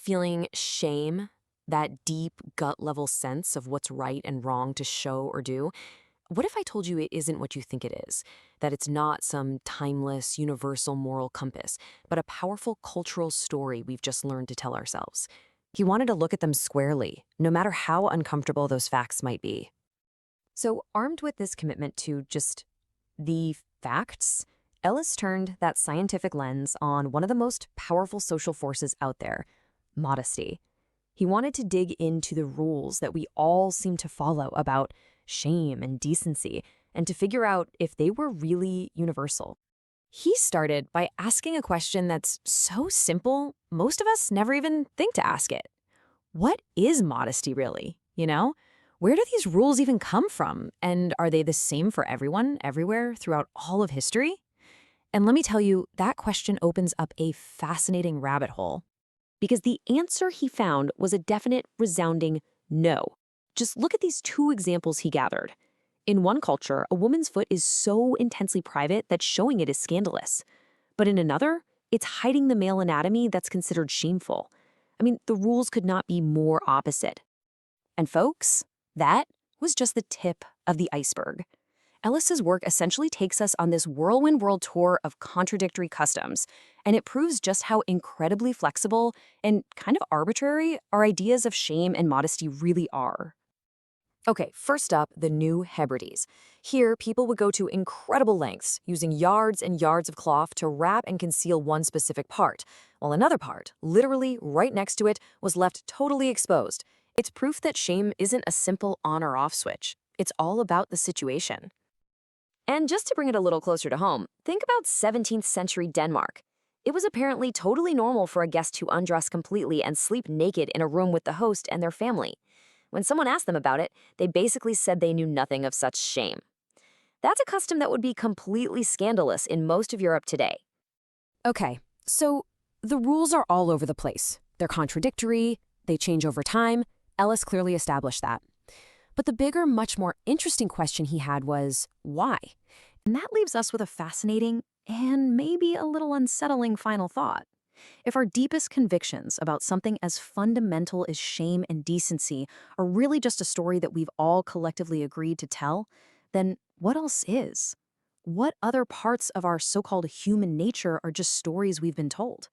feeling shame, that deep gut level sense of what's right and wrong to show or do? What if I told you it isn't what you think it is? That it's not some timeless, universal moral compass, but a powerful cultural story we've just learned to tell ourselves? He wanted to look at them squarely, no matter how uncomfortable those facts might be. So, armed with this commitment to just the facts, Ellis turned that scientific lens on one of the most powerful social forces out there: modesty. He wanted to dig into the rules that we all seem to follow about shame and decency, and to figure out if they were really universal. He started by asking a question that's so simple, most of us never even think to ask it. What is modesty really? Where do these rules even come from? And are they the same for everyone, everywhere, throughout all of history? And let me tell you, that question opens up a fascinating rabbit hole. Because the answer he found was a definite, resounding no. Just look at these two examples he gathered. In one culture, a woman's foot is so intensely private that showing it is scandalous. But in another, it's hiding the male anatomy that's considered shameful. I mean, the rules could not be more opposite. And folks, that was just the tip of the iceberg. Ellis's work essentially takes us on this whirlwind world tour of contradictory customs, and it proves just how incredibly flexible and kind of arbitrary our ideas of shame and modesty really are. Okay, first up, the New Hebrides. Here, people would go to incredible lengths, using yards and yards of cloth to wrap and conceal one specific part, while another part, literally right next to it, was left totally exposed. It's proof that shame isn't a simple on or off switch. It's all about the situation. And just to bring it a little closer to home, think about 17th century Denmark. It was apparently totally normal for a guest to undress completely and sleep naked in a room with the host and their family. When someone asked them about it, they basically said they knew nothing of such shame. That's a custom that would be completely scandalous in most of Europe today. Okay, so the rules are all over the place. They're contradictory, they change over time. Ellis clearly established that. But the bigger, much more interesting question he had was, why? And that leaves us with a fascinating and maybe a little unsettling final thought. If our deepest convictions about something as fundamental as shame and decency are really just a story that we've all collectively agreed to tell, then what else is? What other parts of our so-called human nature are just stories we've been told?